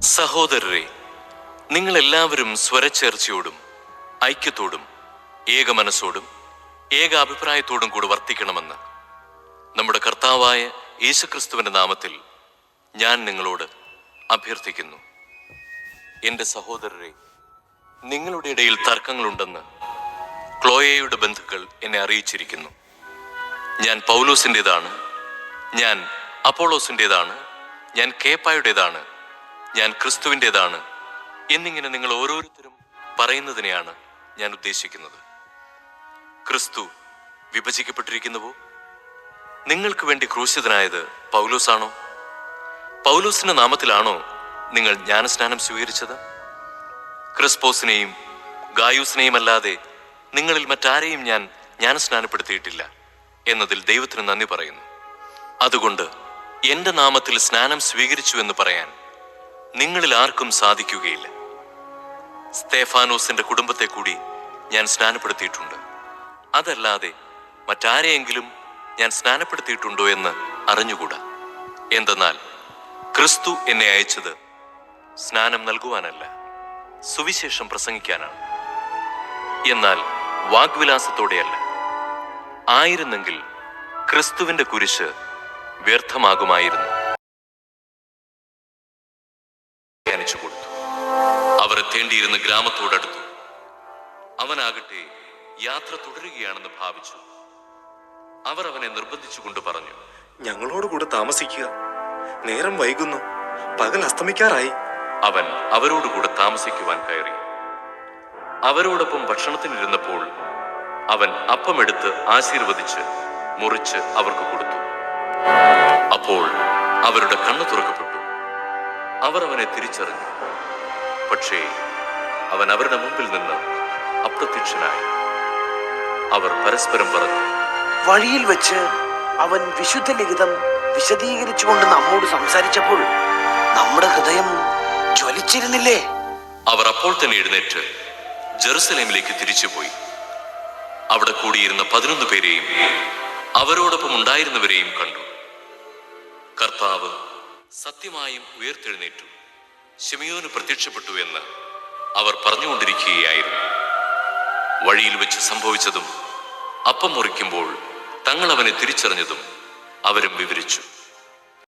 സഹോദരരെ, നിങ്ങളെല്ലാവരും സ്വരച്ചേർച്ചയോടും ഐക്യത്തോടും ഏകമനസ്സോടും ഏകാഭിപ്രായത്തോടും കൂടി വർത്തിക്കണമെന്ന് നമ്മുടെ കർത്താവായ യേശുക്രിസ്തുവിന്റെ നാമത്തിൽ ഞാൻ നിങ്ങളോട് അഭ്യർത്ഥിക്കുന്നു. എൻ്റെ സഹോദരരെ, നിങ്ങളുടെ ഇടയിൽ തർക്കങ്ങളുണ്ടെന്ന് ക്ലോയയുടെ ബന്ധുക്കൾ എന്നെ അറിയിച്ചിരിക്കുന്നു. ഞാൻ പൗലോസിൻ്റെതാണ്, ഞാൻ അപ്പോളോസിൻ്റെതാണ്, ഞാൻ കേപ്പായുടേതാണ്, ഞാൻ ക്രിസ്തുവിൻ്റെതാണ് എന്നിങ്ങനെ നിങ്ങൾ ഓരോരുത്തരും പറയുന്നതിനെയാണ് ഞാൻ ഉദ്ദേശിക്കുന്നത്. ക്രിസ്തു വിഭജിക്കപ്പെട്ടിരിക്കുന്നുവോ? നിങ്ങൾക്ക് വേണ്ടി ക്രൂശിതനായത് പൗലോസാണോ? പൗലോസിന്റെ നാമത്തിലാണോ നിങ്ങൾ ജ്ഞാനസ്നാനം സ്വീകരിച്ചത്? ക്രിസ്പോസിനെയും ഗായൂസിനെയും അല്ലാതെ നിങ്ങളിൽ മറ്റാരെയും ഞാൻ ജ്ഞാനസ്നാനപ്പെടുത്തിയിട്ടില്ല എന്നതിൽ ദൈവത്തിന് നന്ദി പറയുന്നു. അതുകൊണ്ട് എൻ്റെ നാമത്തിൽ സ്നാനം സ്വീകരിച്ചു എന്ന് പറയാൻ നിങ്ങളിൽ ആർക്കും സാധിക്കുകയില്ല. സ്തേഫാനോസിന്റെ കുടുംബത്തെ കൂടി ഞാൻ സ്നാനപ്പെടുത്തിയിട്ടുണ്ട്. അതല്ലാതെ മറ്റാരെയെങ്കിലും ഞാൻ സ്നാനപ്പെടുത്തിയിട്ടുണ്ടോ എന്ന് അറിഞ്ഞുകൂടാ. എന്തെന്നാൽ ക്രിസ്തു എന്നെ അയച്ചത് സ്നാനം നൽകുവാനല്ല, സുവിശേഷം പ്രസംഗിക്കാനാണ്. എന്നാൽ വാഗ്വിലാസത്തോടെയല്ല. ആയിരുന്നെങ്കിൽ ക്രിസ്തുവിന്റെ കുരിശ് വ്യർത്ഥമാകുമായിരുന്നു. കൊടുത്തു. അവർ എത്തേണ്ടിയിരുന്ന ഗ്രാമത്തോടടുത്തു. അവനാകട്ടെ യാത്ര തുടരുകയാണെന്ന് ഭാവിച്ചു. അവർ അവനെ നിർബന്ധിച്ചുകൊണ്ട് പറഞ്ഞു, ഞങ്ങളോട് കൂടെ താമസിക്കുക, നേരം വൈകുന്നു, പകൽ അസ്തമിക്കാറായി. അവൻ അവരോടുകൂടെ താമസിക്കുവാൻ കയറി. അവരോടൊപ്പം ഭക്ഷണത്തിനിരുന്നപ്പോൾ അവൻ അപ്പമെടുത്ത് ആശീർവദിച്ച് മുറിച്ച് അവർക്ക് കൊടുത്തു. അപ്പോൾ അവരുടെ കണ്ണു തുറക്കപ്പെട്ടു. അവർ അവനെ തിരിച്ചറിഞ്ഞു. പക്ഷേ അവൻ അവരുടെ മുമ്പിൽ നിന്ന് അപ്രത്യക്ഷനായി. അവർ പരസ്പരം പറഞ്ഞു, വഴിയിൽ വെച്ച് അവൻ വിശുദ്ധ ലിഖിതം വിശദീകരിച്ചുകൊണ്ട് നമ്മോട് സംസാരിച്ചപ്പോൾ നമ്മുടെ ഹൃദയം ജ്വലിച്ചിരുന്നില്ലേ? അവർ അപ്പോൾ തന്നെ എഴുന്നേറ്റ് ജെറുസലേമിലേക്ക് തിരിച്ചുപോയി. അവിടെ കൂടിയിരുന്ന 11 പേരെയും അവരോടൊപ്പം ഉണ്ടായിരുന്നവരെയും കണ്ടു. കർത്താവ് സത്യമായും ഉയർത്തെഴുന്നേറ്റു, ശിമയോന് പ്രത്യക്ഷപ്പെട്ടു എന്ന് അവർ പറഞ്ഞുകൊണ്ടിരിക്കുകയായിരുന്നു. വഴിയിൽ വെച്ച് സംഭവിച്ചതും അപ്പം മുറിക്കുമ്പോൾ തങ്ങൾ അവനെ തിരിച്ചറിഞ്ഞതും അവരും വിവരിച്ചു.